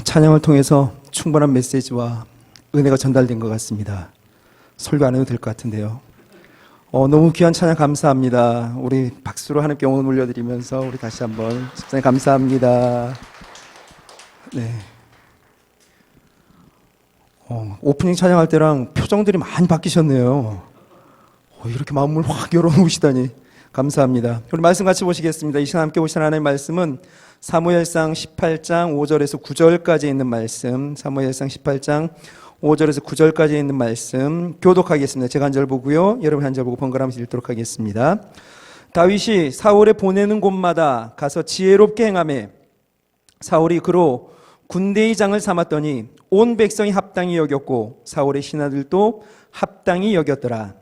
찬양을 통해서 충분한 메시지와 은혜가 전달된 것 같습니다. 설교 안 해도 될 것 같은데요. 너무 귀한 찬양 감사합니다. 우리 박수로 하나님께 영혼 올려드리면서 우리 다시 한번 집사님 감사합니다. 네. 오프닝 찬양할 때랑 표정들이 많이 바뀌셨네요. 이렇게 마음을 확 열어놓으시다니 감사합니다. 우리 말씀 같이 보시겠습니다. 이 시간 함께 보신 하나님의 말씀은 사무엘상 18장 5절에서 9절까지 있는 말씀, 사무엘상 18장 5절에서 9절까지 있는 말씀 교독하겠습니다. 제가 한 절 보고요, 여러분 한 절 보고 번갈아가면서 읽도록 하겠습니다. 다윗이 사울의 보내는 곳마다 가서 지혜롭게 행하매 사울이 그로 군대의 장을 삼았더니 온 백성이 합당히 여겼고 사울의 신하들도 합당히 여겼더라.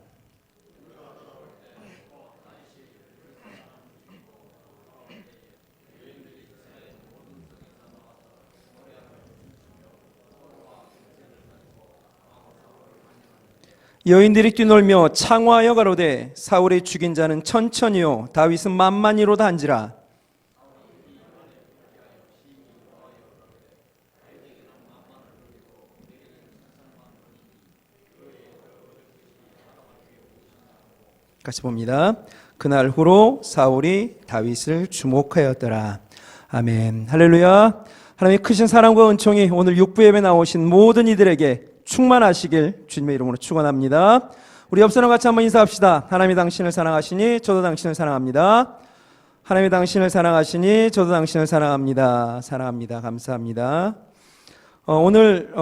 여인들이 뛰놀며 창화하여 가로되 사울의 죽인 자는 천천히요 다윗은 만만히로다 한지라. 같이 봅니다. 그날 후로 사울이 다윗을 주목하였더라. 아멘. 할렐루야. 하나님의 크신 사랑과 은총이 오늘 육부 예배 나오신 모든 이들에게 충만하시길 주님의 이름으로 축원합니다. 우리 옆 사람 같이 한번 인사합시다. 하나님이 당신을 사랑하시니 저도 당신을 사랑합니다. 하나님이 당신을 사랑하시니 저도 당신을 사랑합니다. 사랑합니다. 감사합니다. 오늘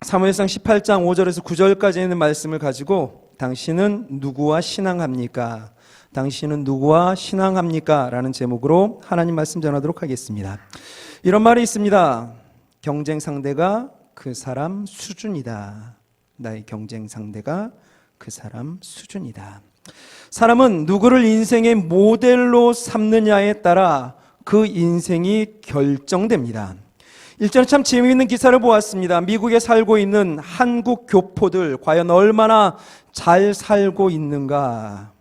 사무엘상 18장 5절에서 9절까지 있는 말씀을 가지고 당신은 누구와 신앙합니까? 당신은 누구와 신앙합니까? 라는 제목으로 하나님 말씀 전하도록 하겠습니다. 이런 말이 있습니다. 경쟁 상대가 그 사람 수준이다. 나의 경쟁 상대가 그 사람 수준이다. 사람은 누구를 인생의 모델로 삼느냐에 따라 그 인생이 결정됩니다. 일전에 참 재미있는 기사를 보았습니다. 미국에 살고 있는 한국 교포들 과연 얼마나 잘 살고 있는가.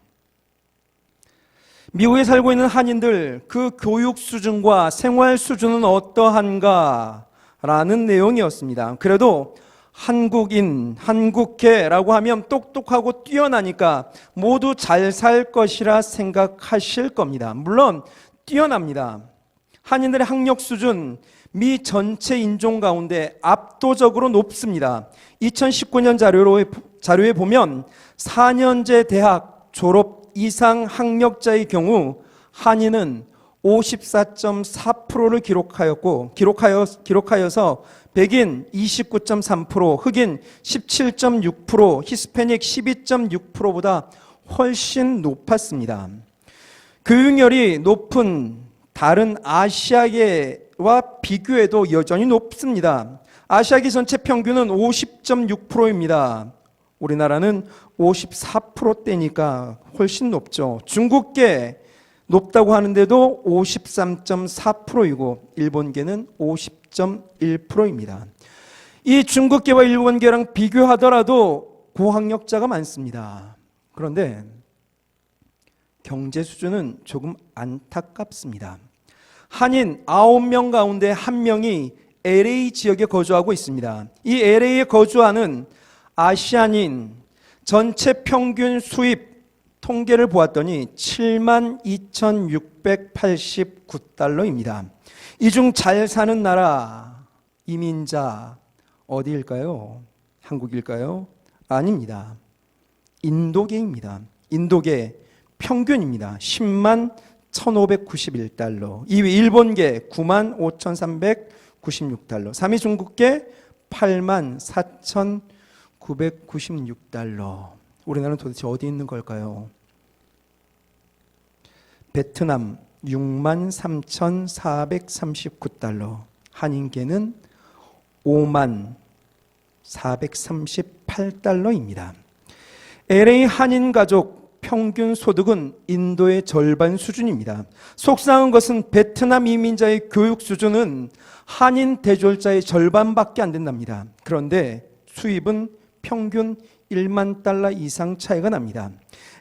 미국에 살고 있는 한인들 그 교육 수준과 생활 수준은 어떠한가 라는 내용이었습니다. 그래도 한국인, 한국계라고 하면 똑똑하고 뛰어나니까 모두 잘 살 것이라 생각하실 겁니다. 물론 뛰어납니다. 한인들의 학력 수준 미 전체 인종 가운데 압도적으로 높습니다. 2019년 자료에 보면 4년제 대학 졸업 이상 학력자의 경우 한인은 54.4%를 기록하여서 백인 29.3%, 흑인 17.6%, 히스패닉 12.6%보다 훨씬 높았습니다. 교육열이 높은 다른 아시아계와 비교해도 여전히 높습니다. 아시아계 전체 평균은 50.6%입니다. 우리나라는 54%대니까 훨씬 높죠. 중국계 높다고 하는데도 53.4%이고 일본계는 50.1%입니다. 이 중국계와 일본계랑 비교하더라도 고학력자가 많습니다. 그런데 경제 수준은 조금 안타깝습니다. 한인 9명 가운데 1명이 LA 지역에 거주하고 있습니다. 이 LA에 거주하는 아시안인 전체 평균 수입 통계를 보았더니 72,689달러입니다. 이 중 잘 사는 나라, 이민자 어디일까요? 한국일까요? 아닙니다. 인도계입니다. 인도계 평균입니다. 10만 1,591달러. 2위 일본계 9만 5,396달러. 3위 중국계 8만 4,996달러. 우리나라는 도대체 어디 있는 걸까요? 베트남 6만 3,439달러. 한인계는 5만 438달러입니다. LA 한인 가족 평균 소득은 인도의 절반 수준입니다. 속상한 것은 베트남 이민자의 교육 수준은 한인 대졸자의 절반밖에 안 된답니다. 그런데 수입은 평균 1만 달러 이상 차이가 납니다.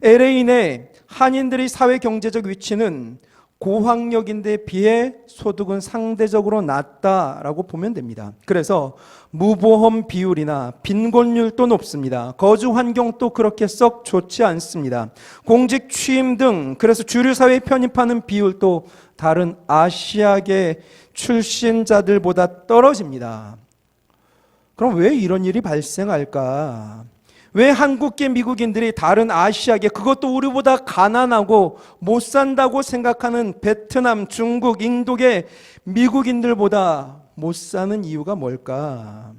LA 내 한인들의 사회 경제적 위치는 고학력인데 비해 소득은 상대적으로 낮다라고 보면 됩니다. 그래서 무보험 비율이나 빈곤율도 높습니다. 거주 환경도 그렇게 썩 좋지 않습니다. 공직 취임 등 그래서 주류 사회에 편입하는 비율도 다른 아시아계 출신자들보다 떨어집니다. 그럼 왜 이런 일이 발생할까? 왜 한국계 미국인들이 다른 아시아계, 그것도 우리보다 가난하고 못 산다고 생각하는 베트남, 중국, 인도계 미국인들보다 못 사는 이유가 뭘까?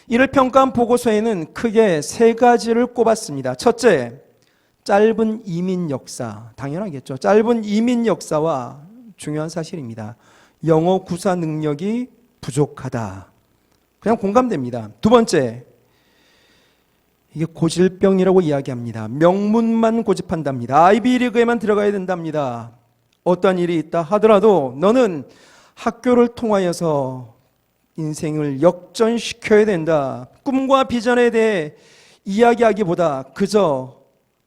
이를 평가한 보고서에는 크게 세 가지를 꼽았습니다. 첫째, 짧은 이민 역사. 당연하겠죠. 짧은 이민 역사와 중요한 사실입니다. 영어 구사 능력이 부족하다. 그냥 공감됩니다. 두 번째, 이게 고질병이라고 이야기합니다. 명문만 고집한답니다. 아이비리그에만 들어가야 된답니다. 어떤 일이 있다 하더라도 너는 학교를 통하여서 인생을 역전시켜야 된다. 꿈과 비전에 대해 이야기하기보다 그저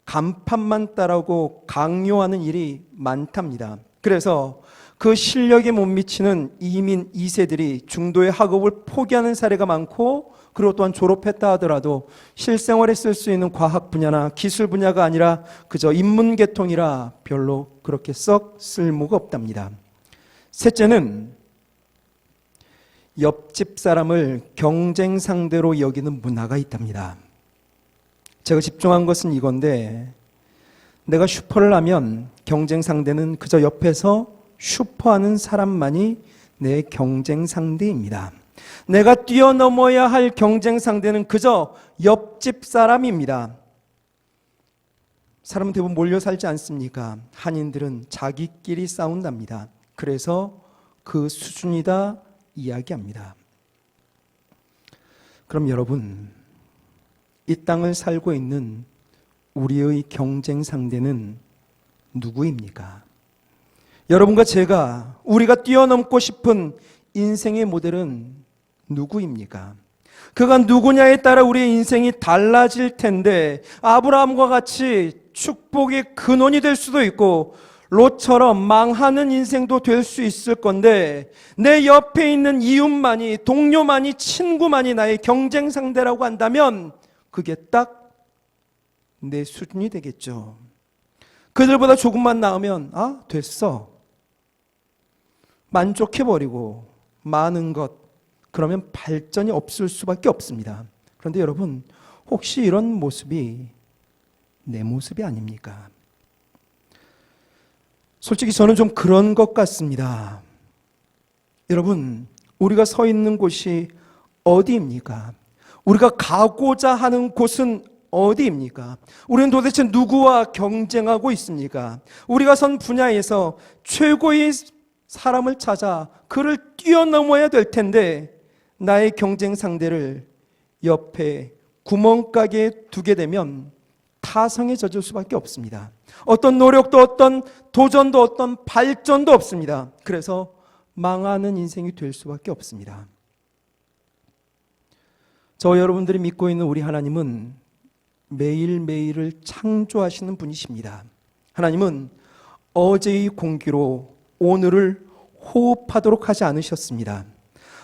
간판만 따라오고 강요하는 일이 많답니다. 그래서 그 실력에 못 미치는 이민 2세들이 중도의 학업을 포기하는 사례가 많고, 그리고 또한 졸업했다 하더라도 실생활에 쓸 수 있는 과학 분야나 기술 분야가 아니라 그저 인문계통이라 별로 그렇게 썩 쓸모가 없답니다. 셋째는 옆집 사람을 경쟁 상대로 여기는 문화가 있답니다. 제가 집중한 것은 이건데, 내가 슈퍼를 하면 경쟁 상대는 그저 옆에서 슈퍼하는 사람만이 내 경쟁 상대입니다. 내가 뛰어넘어야 할 경쟁 상대는 그저 옆집 사람입니다. 사람은 대부분 몰려 살지 않습니까? 한인들은 자기끼리 싸운답니다. 그래서 그 수준이다 이야기합니다. 그럼 여러분, 이 땅을 살고 있는 우리의 경쟁 상대는 누구입니까? 여러분과 제가, 우리가 뛰어넘고 싶은 인생의 모델은 누구입니까? 그가 누구냐에 따라 우리의 인생이 달라질 텐데, 아브라함과 같이 축복의 근원이 될 수도 있고 롯처럼 망하는 인생도 될 수 있을 건데, 내 옆에 있는 이웃만이, 동료만이, 친구만이 나의 경쟁 상대라고 한다면 그게 딱 내 수준이 되겠죠. 그들보다 조금만 나으면 됐어, 만족해버리고 많은 것, 그러면 발전이 없을 수밖에 없습니다. 그런데 여러분, 혹시 이런 모습이 내 모습이 아닙니까? 솔직히 저는 좀 그런 것 같습니다. 여러분, 우리가 서 있는 곳이 어디입니까? 우리가 가고자 하는 곳은 어디입니까? 우리는 도대체 누구와 경쟁하고 있습니까? 우리가 선 분야에서 최고의 사람을 찾아 그를 뛰어넘어야 될 텐데, 나의 경쟁 상대를 옆에 구멍가게에 두게 되면 타성에 젖을 수밖에 없습니다. 어떤 노력도, 어떤 도전도, 어떤 발전도 없습니다. 그래서 망하는 인생이 될 수밖에 없습니다. 저 여러분들이 믿고 있는 우리 하나님은 매일매일을 창조하시는 분이십니다. 하나님은 어제의 공기로 오늘을 호흡하도록 하지 않으셨습니다.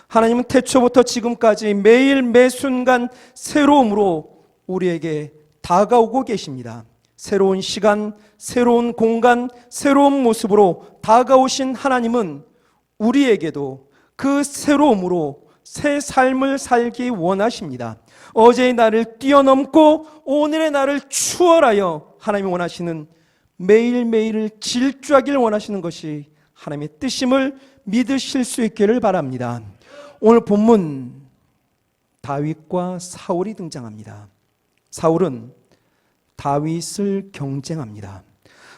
하나님은 태초부터 지금까지 매일 매순간 새로움으로 우리에게 다가오고 계십니다. 새로운 시간, 새로운 공간, 새로운 모습으로 다가오신 하나님은 우리에게도 그 새로움으로 새 삶을 살기 원하십니다. 어제의 나를 뛰어넘고 오늘의 나를 추월하여 하나님이 원하시는 매일매일을 질주하기를 원하시는 것이 하나님의 뜻임을 믿으실 수 있기를 바랍니다. 오늘 본문 다윗과 사울이 등장합니다. 사울은 다윗을 경쟁합니다.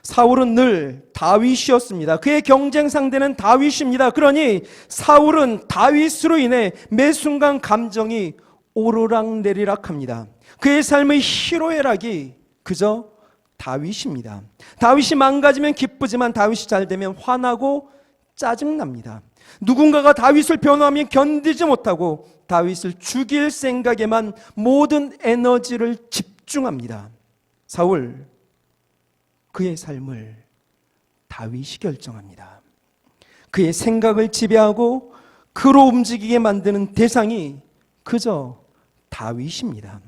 사울은 늘 다윗이었습니다. 그의 경쟁 상대는 다윗입니다. 그러니 사울은 다윗으로 인해 매 순간 감정이 오르락내리락합니다. 그의 삶의 희로애락이 그저 다윗입니다. 다윗이 망가지면 기쁘지만 다윗이 잘 되면 화나고 짜증납니다. 누군가가 다윗을 변호하면 견디지 못하고 다윗을 죽일 생각에만 모든 에너지를 집중합니다. 사울, 그의 삶을 다윗이 결정합니다. 그의 생각을 지배하고 그로 움직이게 만드는 대상이 그저 다윗입니다.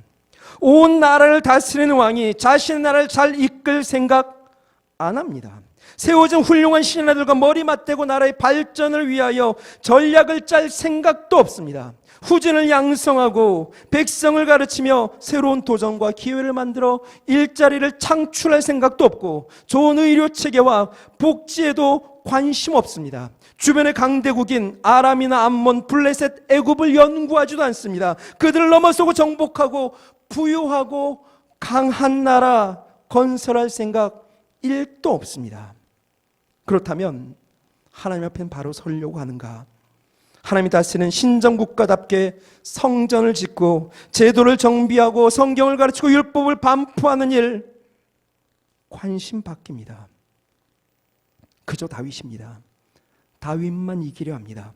온 나라를 다스리는 왕이 자신의 나라를 잘 이끌 생각 안 합니다. 세워진 훌륭한 신하들과 머리 맞대고 나라의 발전을 위하여 전략을 짤 생각도 없습니다. 후진을 양성하고 백성을 가르치며 새로운 도전과 기회를 만들어 일자리를 창출할 생각도 없고 좋은 의료 체계와 복지에도 관심 없습니다. 주변의 강대국인 아람이나 암몬, 블레셋, 애굽을 연구하지도 않습니다. 그들을 넘어서고 정복하고 부유하고 강한 나라 건설할 생각 1도 없습니다. 그렇다면 하나님 앞엔 바로 서려고 하는가? 하나님이 다스리는 신정국가답게 성전을 짓고 제도를 정비하고 성경을 가르치고 율법을 반포하는 일 관심 바뀝니다. 그저 다윗입니다. 다윗만 이기려 합니다.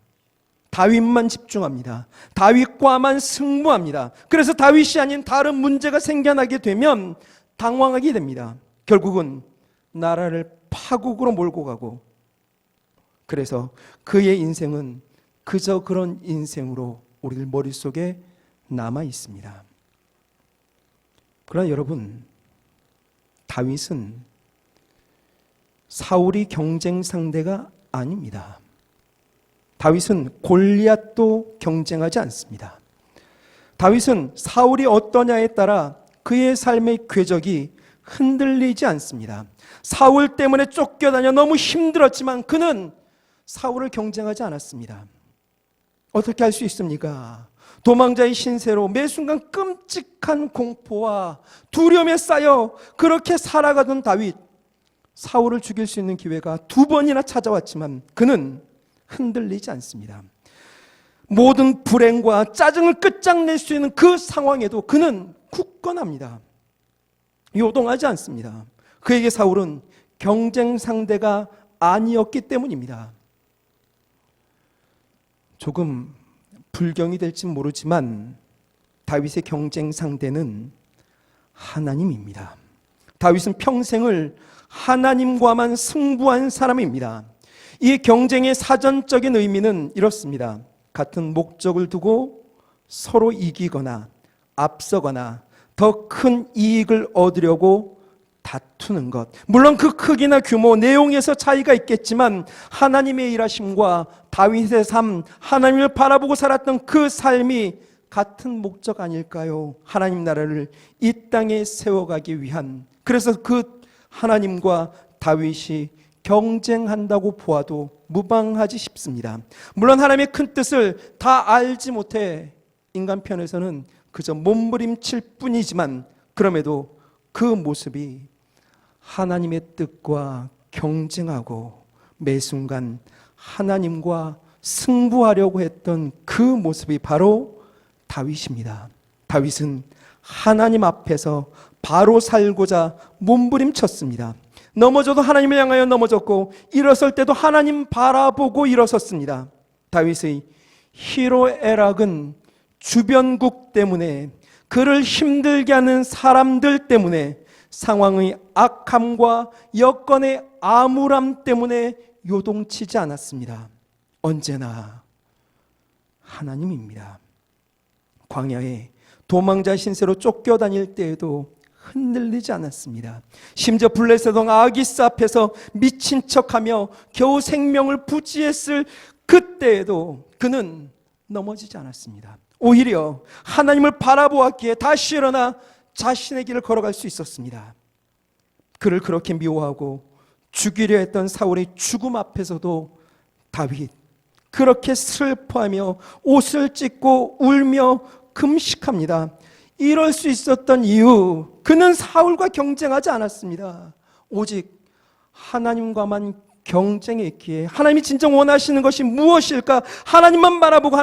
다윗만 집중합니다. 다윗과만 승부합니다. 그래서 다윗이 아닌 다른 문제가 생겨나게 되면 당황하게 됩니다. 결국은 나라를 파국으로 몰고 가고, 그래서 그의 인생은 그저 그런 인생으로 우리들 머릿속에 남아 있습니다. 그러나 여러분, 다윗은 사울이 경쟁 상대가 아닙니다. 다윗은 골리앗도 경쟁하지 않습니다. 다윗은 사울이 어떠냐에 따라 그의 삶의 궤적이 흔들리지 않습니다. 사울 때문에 쫓겨다녀 너무 힘들었지만 그는 사울을 경쟁하지 않았습니다. 어떻게 할 수 있습니까? 도망자의 신세로 매 순간 끔찍한 공포와 두려움에 쌓여 그렇게 살아가던 다윗, 사울을 죽일 수 있는 기회가 2번이나 찾아왔지만 그는 흔들리지 않습니다. 모든 불행과 짜증을 끝장낼 수 있는 그 상황에도 그는 굳건합니다. 요동하지 않습니다. 그에게 사울은 경쟁 상대가 아니었기 때문입니다. 조금 불경이 될지 모르지만 다윗의 경쟁 상대는 하나님입니다. 다윗은 평생을 하나님과만 승부한 사람입니다. 이 경쟁의 사전적인 의미는 이렇습니다. 같은 목적을 두고 서로 이기거나 앞서거나 더 큰 이익을 얻으려고 다투는 것. 물론 그 크기나 규모, 내용에서 차이가 있겠지만 하나님의 일하심과 다윗의 삶, 하나님을 바라보고 살았던 그 삶이 같은 목적 아닐까요? 하나님 나라를 이 땅에 세워가기 위한. 그래서 그 하나님과 다윗이 경쟁한다고 보아도 무방하지 싶습니다. 물론 하나님의 큰 뜻을 다 알지 못해 인간 편에서는 그저 몸부림칠 뿐이지만 그럼에도 그 모습이 하나님의 뜻과 경쟁하고 매 순간 하나님과 승부하려고 했던 그 모습이 바로 다윗입니다. 다윗은 하나님 앞에서 바로 살고자 몸부림쳤습니다. 넘어져도 하나님을 향하여 넘어졌고 일어설 때도 하나님 바라보고 일어섰습니다. 다윗의 희로애락은 주변국 때문에, 그를 힘들게 하는 사람들 때문에, 상황의 악함과 여건의 암울함 때문에 요동치지 않았습니다. 언제나 하나님입니다. 광야에 도망자 신세로 쫓겨다닐 때에도 흔들리지 않았습니다. 심지어 블레셋 왕 아기스 앞에서 미친 척하며 겨우 생명을 부지했을 그때에도 그는 넘어지지 않았습니다. 오히려 하나님을 바라보았기에 다시 일어나 자신의 길을 걸어갈 수 있었습니다. 그를 그렇게 미워하고 죽이려 했던 사울의 죽음 앞에서도 다윗 그렇게 슬퍼하며 옷을 찢고 울며 금식합니다. 이럴 수 있었던 이유, 그는 사울과 경쟁하지 않았습니다. 오직 하나님과만 경쟁했기에 하나님이 진정 원하시는 것이 무엇일까? 하나님만 바라보고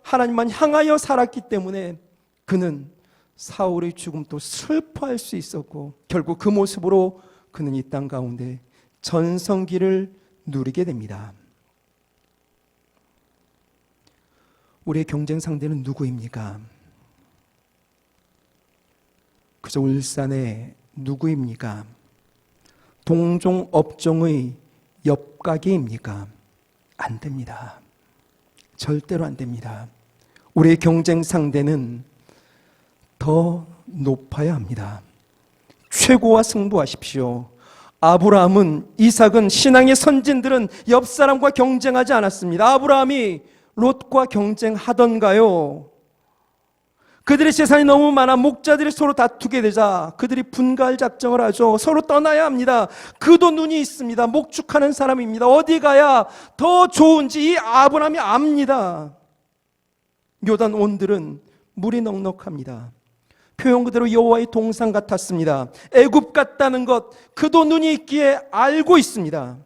하나님만 향하여 살았기 때문에 그는 사울의 죽음도 슬퍼할 수 있었고 결국 그 모습으로 그는 이 땅 가운데 전성기를 누리게 됩니다. 우리의 경쟁 상대는 누구입니까? 그저 울산의 누구입니까? 동종 업종의 옆가게입니까? 안 됩니다. 절대로 안 됩니다. 우리의 경쟁 상대는 더 높아야 합니다. 최고와 승부하십시오. 아브라함은, 이삭은, 신앙의 선진들은 옆 사람과 경쟁하지 않았습니다. 아브라함이 롯과 경쟁하던가요? 그들의 재산이 너무 많아 목자들이 서로 다투게 되자 그들이 분가할 작정을 하죠. 서로 떠나야 합니다. 그도 눈이 있습니다. 목축하는 사람입니다. 어디 가야 더 좋은지 이 아브라함이 압니다. 요단 온들은 물이 넉넉합니다. 표현 그대로 여호와의 동산 같았습니다. 애굽 같다는 것 그도 눈이 있기에 알고 있습니다.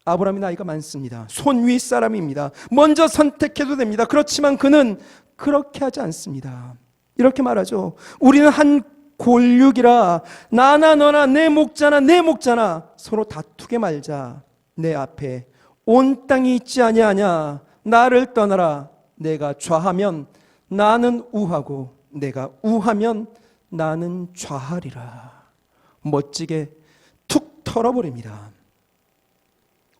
아브라함이 나이가 많습니다. 손 위 사람입니다. 먼저 선택해도 됩니다. 그렇지만 그는 그렇게 하지 않습니다. 이렇게 말하죠. 우리는 한 골육이라 나나 너나 내 목자나 내 목자나 서로 다투게 말자. 내 앞에 온 땅이 있지 아니하냐. 나를 떠나라. 내가 좌하면 나는 우하고 내가 우하면 나는 좌하리라. 멋지게 툭 털어버립니다.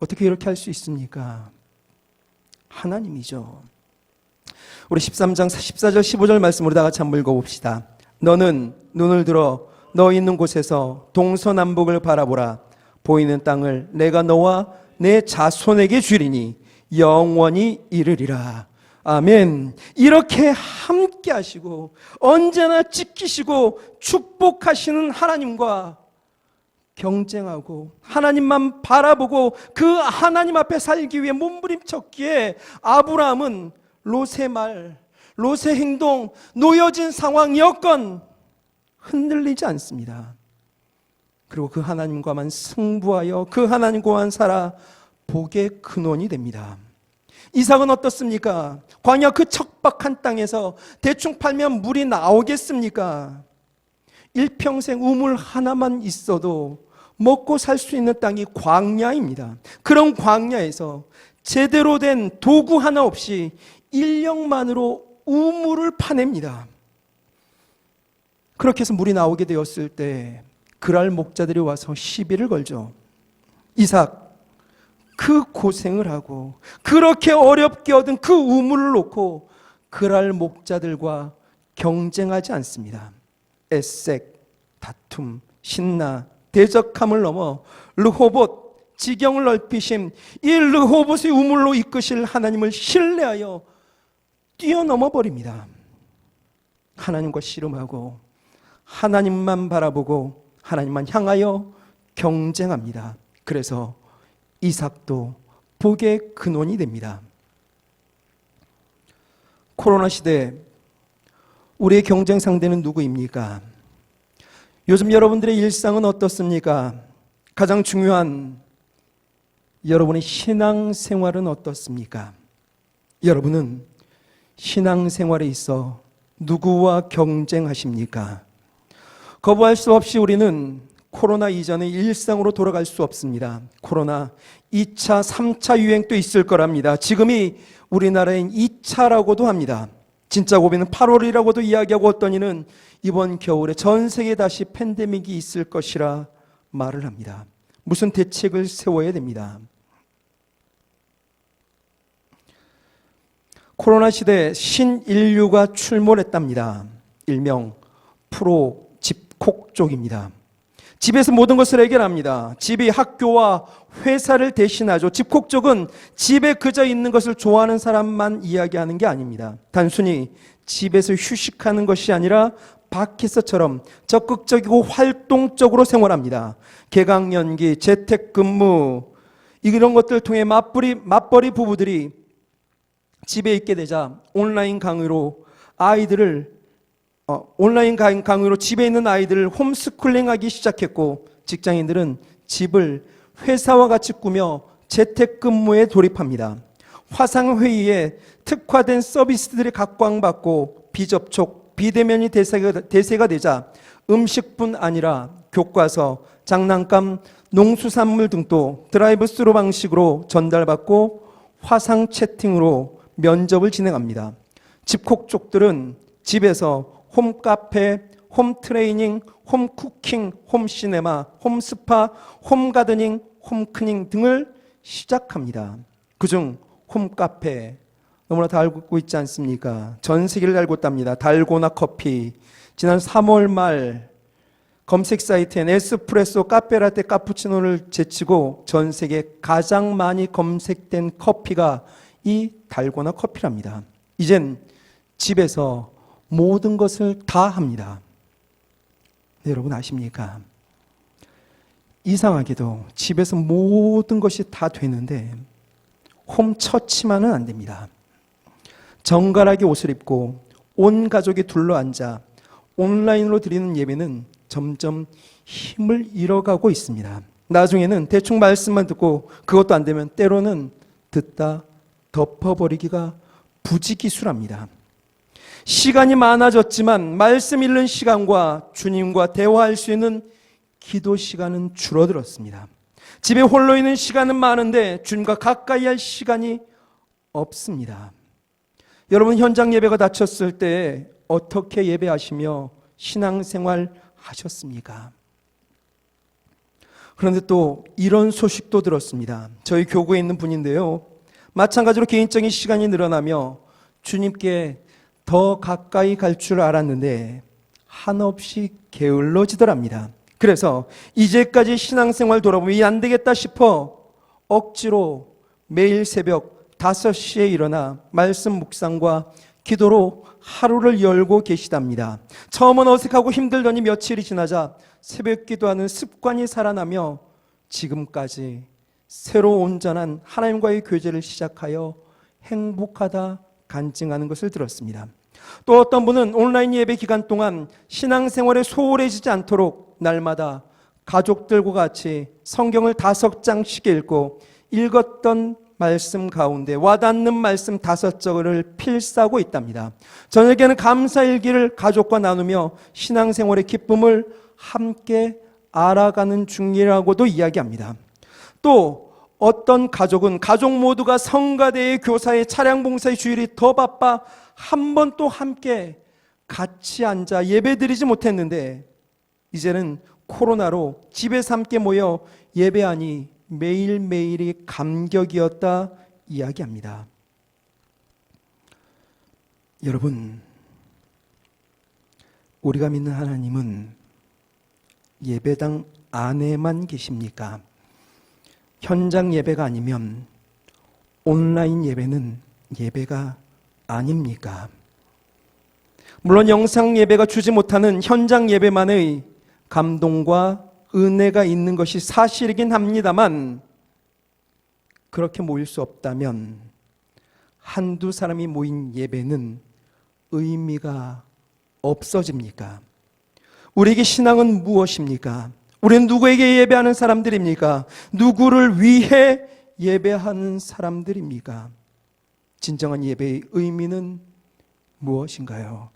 어떻게 이렇게 할 수 있습니까? 하나님이죠. 우리 13장 14절 15절 말씀으로 다 같이 한번 읽어봅시다. 너는 눈을 들어 너 있는 곳에서 동서남북을 바라보라. 보이는 땅을 내가 너와 내 자손에게 주리니 영원히 이르리라. 아멘. 이렇게 함께 하시고 언제나 지키시고 축복하시는 하나님과 경쟁하고 하나님만 바라보고 그 하나님 앞에 살기 위해 몸부림쳤기에 아브라함은 롯의 말, 롯의 행동, 놓여진 상황, 여건 흔들리지 않습니다. 그리고 그 하나님과만 승부하여 그 하나님과만 살아 복의 근원이 됩니다. 이삭은 어떻습니까? 광야 그 척박한 땅에서 대충 팔면 물이 나오겠습니까? 일평생 우물 하나만 있어도 먹고 살 수 있는 땅이 광야입니다. 그런 광야에서 제대로 된 도구 하나 없이 인력만으로 우물을 파냅니다. 그렇게 해서 물이 나오게 되었을 때 그랄 목자들이 와서 시비를 걸죠. 이삭, 그 고생을 하고 그렇게 어렵게 얻은 그 우물을 놓고 그랄 목자들과 경쟁하지 않습니다. 에색, 다툼, 신나, 대적함을 넘어 르호봇, 지경을 넓히신 이 르호봇의 우물로 이끄실 하나님을 신뢰하여 뛰어넘어 버립니다. 하나님과 씨름하고 하나님만 바라보고 하나님만 향하여 경쟁합니다. 그래서 이삭도 복의 근원이 됩니다. 코로나 시대 우리의 경쟁 상대는 누구입니까? 요즘 여러분들의 일상은 어떻습니까? 가장 중요한 여러분의 신앙생활은 어떻습니까? 여러분은 신앙생활에 있어 누구와 경쟁하십니까? 거부할 수 없이 우리는 코로나 이전의 일상으로 돌아갈 수 없습니다. 코로나 2차, 3차 유행도 있을 거랍니다. 지금이 우리나라엔 2차라고도 합니다. 진짜 고비는 8월이라고도 이야기하고 어떤 이는 이번 겨울에 전 세계에 다시 팬데믹이 있을 것이라 말을 합니다. 무슨 대책을 세워야 됩니다. 코로나 시대에 신인류가 출몰했답니다. 일명 프로 집콕족입니다. 집에서 모든 것을 해결합니다. 집이 학교와 회사를 대신하죠. 집콕족은 집에 그저 있는 것을 좋아하는 사람만 이야기하는 게 아닙니다. 단순히 집에서 휴식하는 것이 아니라 밖에서처럼 적극적이고 활동적으로 생활합니다. 개강연기, 재택근무 이런 것들을 통해 맞벌이 부부들이 집에 있게 되자 온라인 강의로 집에 있는 아이들을 홈스쿨링하기 시작했고 직장인들은 집을 회사와 같이 꾸며 재택근무에 돌입합니다. 화상회의에 특화된 서비스들이 각광받고 비접촉, 비대면이 대세가 되자 음식뿐 아니라 교과서, 장난감, 농수산물 등도 드라이브 스루 방식으로 전달받고 화상 채팅으로 면접을 진행합니다. 집콕족들은 집에서 홈카페, 홈 트레이닝, 홈 쿠킹, 홈 시네마, 홈 스파, 홈 가드닝, 홈 크닝 등을 시작합니다. 그중 홈 카페, 너무나 다 알고 있지 않습니까? 전 세계를 알고 있답니다. 달고나 커피. 지난 3월 말 검색 사이트엔 에스프레소, 카페라떼, 카푸치노를 제치고 전 세계 가장 많이 검색된 커피가 이 달고나 커피랍니다. 이젠 집에서 모든 것을 다 합니다. 네, 여러분 아십니까? 이상하게도 집에서 모든 것이 다 되는데 홈처치만은 안 됩니다. 정갈하게 옷을 입고 온 가족이 둘러앉아 온라인으로 드리는 예배는 점점 힘을 잃어가고 있습니다. 나중에는 대충 말씀만 듣고 그것도 안 되면 때로는 듣다 덮어버리기가 부지기수랍니다. 시간이 많아졌지만 말씀 읽는 시간과 주님과 대화할 수 있는 기도 시간은 줄어들었습니다. 집에 홀로 있는 시간은 많은데 주님과 가까이 할 시간이 없습니다. 여러분 현장 예배가 닥쳤을 때 어떻게 예배하시며 신앙생활 하셨습니까? 그런데 또 이런 소식도 들었습니다. 저희 교구에 있는 분인데요. 마찬가지로 개인적인 시간이 늘어나며 주님께 더 가까이 갈 줄 알았는데 한없이 게을러지더랍니다. 그래서 이제까지 신앙생활 돌아보면 이 안 되겠다 싶어 억지로 매일 새벽 5시에 일어나 말씀 묵상과 기도로 하루를 열고 계시답니다. 처음은 어색하고 힘들더니 며칠이 지나자 새벽 기도하는 습관이 살아나며 지금까지 새로 온전한 하나님과의 교제를 시작하여 행복하다 간증하는 것을 들었습니다. 또 어떤 분은 온라인 예배 기간 동안 신앙생활에 소홀해지지 않도록 날마다 가족들과 같이 성경을 5장씩 읽고 읽었던 말씀 가운데 와닿는 말씀 5장을 필사하고 있답니다. 저녁에는 감사일기를 가족과 나누며 신앙생활의 기쁨을 함께 알아가는 중이라고도 이야기합니다. 또 어떤 가족은 가족 모두가 성가대의 교사의 차량 봉사의 주일이 더 바빠 한 번 또 함께 같이 앉아 예배드리지 못했는데 이제는 코로나로 집에서 함께 모여 예배하니 매일매일이 감격이었다 이야기합니다. 여러분, 우리가 믿는 하나님은 예배당 안에만 계십니까? 현장 예배가 아니면 온라인 예배는 예배가 아닙니까? 물론 영상 예배가 주지 못하는 현장 예배만의 감동과 은혜가 있는 것이 사실이긴 합니다만 그렇게 모일 수 없다면 한두 사람이 모인 예배는 의미가 없어집니까? 우리에게 신앙은 무엇입니까? 우리는 누구에게 예배하는 사람들입니까? 누구를 위해 예배하는 사람들입니까? 진정한 예배의 의미는 무엇인가요?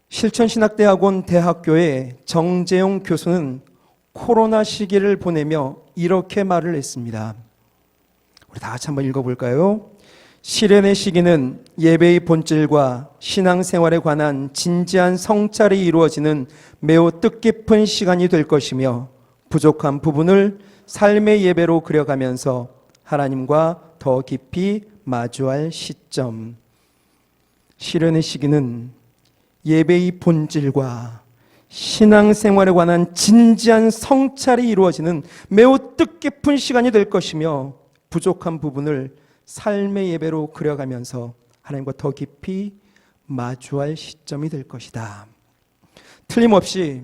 실천신학대학원 대학교의 정재용 교수는 코로나 시기를 보내며 이렇게 말을 했습니다. 우리 다 같이 한번 읽어볼까요? 시련의 시기는 예배의 본질과 신앙생활에 관한 진지한 성찰이 이루어지는 매우 뜻깊은 시간이 될 것이며 부족한 부분을 삶의 예배로 그려가면서 하나님과 더 깊이 마주할 시점. 시련의 시기는 예배의 본질과 신앙생활에 관한 진지한 성찰이 이루어지는 매우 뜻깊은 시간이 될 것이며 부족한 부분을 삶의 예배로 그려가면서 하나님과 더 깊이 마주할 시점이 될 것이다. 틀림없이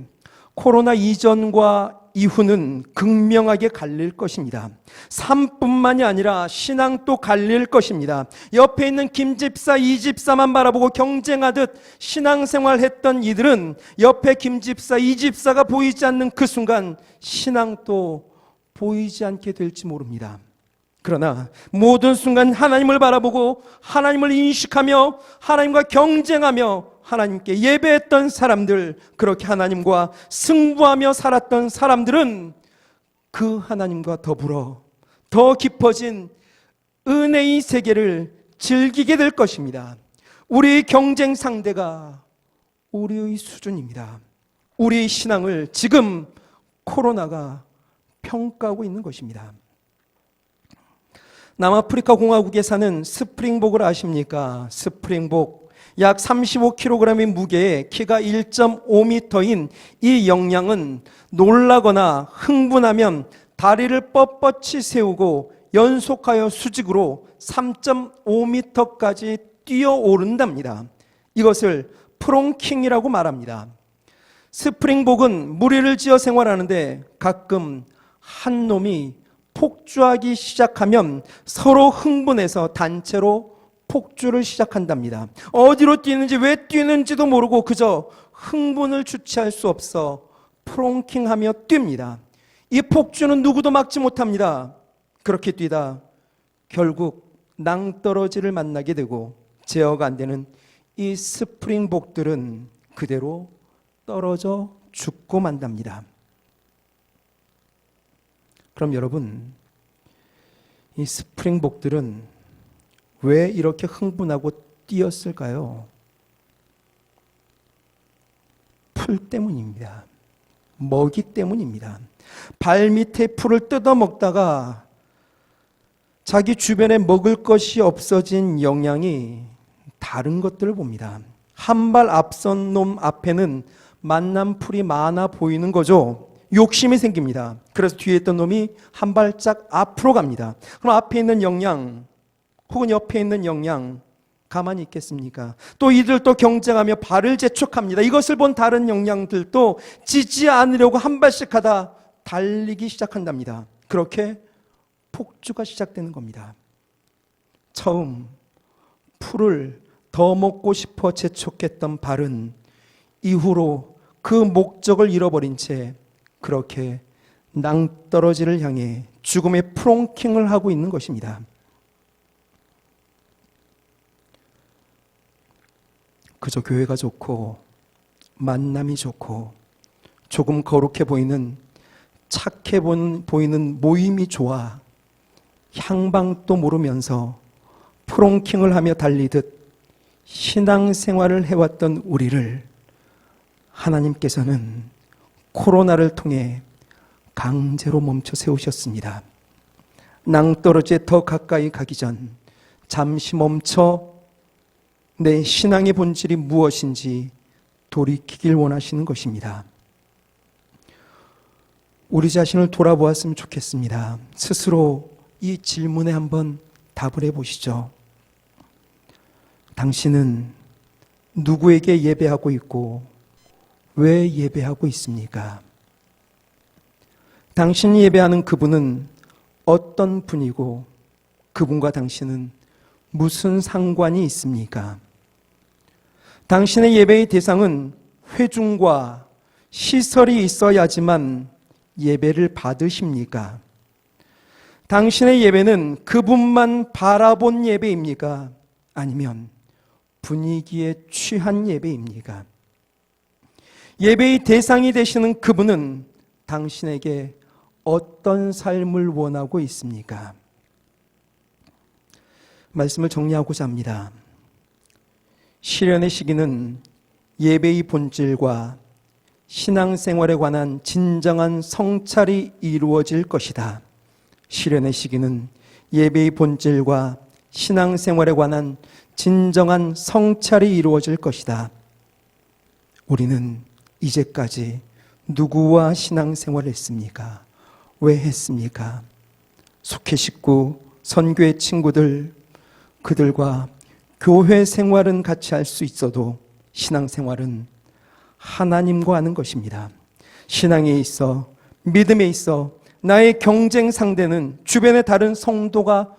코로나 이전과 이후는 극명하게 갈릴 것입니다. 삶뿐만이 아니라 신앙도 갈릴 것입니다. 옆에 있는 김집사, 이집사만 바라보고 경쟁하듯 신앙생활 했던 이들은 옆에 김집사, 이집사가 보이지 않는 그 순간 신앙도 보이지 않게 될지 모릅니다. 그러나 모든 순간 하나님을 바라보고 하나님을 인식하며 하나님과 경쟁하며 하나님께 예배했던 사람들, 그렇게 하나님과 승부하며 살았던 사람들은 그 하나님과 더불어 더 깊어진 은혜의 세계를 즐기게 될 것입니다. 우리의 경쟁 상대가 우리의 수준입니다. 우리의 신앙을 지금 코로나가 평가하고 있는 것입니다. 남아프리카 공화국에 사는 스프링복을 아십니까? 스프링복, 약 35kg의 무게에 키가 1.5m인 이 영양은 놀라거나 흥분하면 다리를 뻣뻣이 세우고 연속하여 수직으로 3.5m까지 뛰어오른답니다. 이것을 프롱킹이라고 말합니다. 스프링복은 무리를 지어 생활하는데 가끔 한 놈이 폭주하기 시작하면 서로 흥분해서 단체로 폭주를 시작한답니다. 어디로 뛰는지 왜 뛰는지도 모르고 그저 흥분을 주체할 수 없어 프롱킹하며 뜁니다. 이 폭주는 누구도 막지 못합니다. 그렇게 뛰다 결국 낭떠러지를 만나게 되고 제어가 안 되는 이 스프링복들은 그대로 떨어져 죽고 만답니다. 그럼 여러분, 이 스프링복들은 왜 이렇게 흥분하고 뛰었을까요? 풀 때문입니다. 먹이 때문입니다. 발 밑에 풀을 뜯어먹다가 자기 주변에 먹을 것이 없어진 영양이 다른 것들을 봅니다. 한 발 앞선 놈 앞에는 만난 풀이 많아 보이는 거죠. 욕심이 생깁니다. 그래서 뒤에 있던 놈이 한 발짝 앞으로 갑니다. 그럼 앞에 있는 영양 혹은 옆에 있는 영양 가만히 있겠습니까? 또 이들도 경쟁하며 발을 재촉합니다. 이것을 본 다른 영양들도 지지 않으려고 한 발씩 하다 달리기 시작한답니다. 그렇게 폭주가 시작되는 겁니다. 처음 풀을 더 먹고 싶어 재촉했던 발은 이후로 그 목적을 잃어버린 채 그렇게 낭떠러지를 향해 죽음의 프롱킹을 하고 있는 것입니다. 그저 교회가 좋고 만남이 좋고 조금 거룩해 보이는 착해 보이는 모임이 좋아 향방도 모르면서 프롱킹을 하며 달리듯 신앙생활을 해왔던 우리를 하나님께서는 코로나를 통해 강제로 멈춰 세우셨습니다. 낭떠러지에 더 가까이 가기 전 잠시 멈춰 내 신앙의 본질이 무엇인지 돌이키길 원하시는 것입니다. 우리 자신을 돌아보았으면 좋겠습니다. 스스로 이 질문에 한번 답을 해보시죠. 당신은 누구에게 예배하고 있고 왜 예배하고 있습니까? 당신이 예배하는 그분은 어떤 분이고 그분과 당신은 무슨 상관이 있습니까? 당신의 예배의 대상은 회중과 시설이 있어야지만 예배를 받으십니까? 당신의 예배는 그분만 바라본 예배입니까? 아니면 분위기에 취한 예배입니까? 예배의 대상이 되시는 그분은 당신에게 어떤 삶을 원하고 있습니까? 말씀을 정리하고자 합니다. 시련의 시기는 예배의 본질과 신앙생활에 관한 진정한 성찰이 이루어질 것이다. 시련의 시기는 예배의 본질과 신앙생활에 관한 진정한 성찰이 이루어질 것이다. 우리는 이제까지 누구와 신앙생활을 했습니까? 왜 했습니까? 속회 식구, 선교의 친구들, 그들과 교회 생활은 같이 할 수 있어도 신앙생활은 하나님과 하는 것입니다. 신앙에 있어, 믿음에 있어 나의 경쟁 상대는 주변의 다른 성도가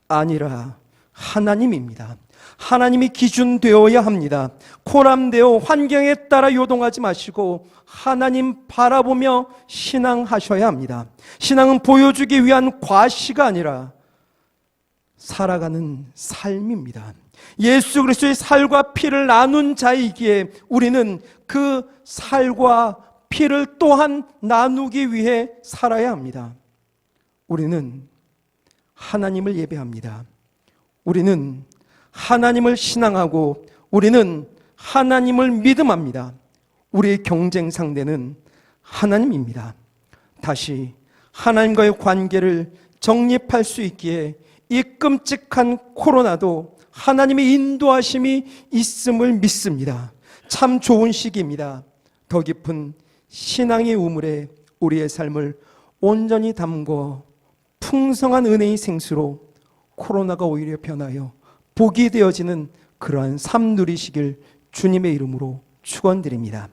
아니라 하나님입니다. 하나님이 기준 되어야 합니다. 코람되어 환경에 따라 요동하지 마시고 하나님 바라보며 신앙하셔야 합니다. 신앙은 보여주기 위한 과시가 아니라 살아가는 삶입니다. 예수 그리스도의 살과 피를 나눈 자이기에 우리는 그 살과 피를 또한 나누기 위해 살아야 합니다. 우리는 하나님을 예배합니다. 우리는 하나님을 신앙하고 우리는 하나님을 믿음합니다. 우리의 경쟁 상대는 하나님입니다. 다시 하나님과의 관계를 정립할 수 있기에 이 끔찍한 코로나도 하나님의 인도하심이 있음을 믿습니다. 참 좋은 시기입니다. 더 깊은 신앙의 우물에 우리의 삶을 온전히 담고 풍성한 은혜의 생수로 코로나가 오히려 변하여 복이 되어지는 그러한 삶 누리시길 주님의 이름으로 축원드립니다.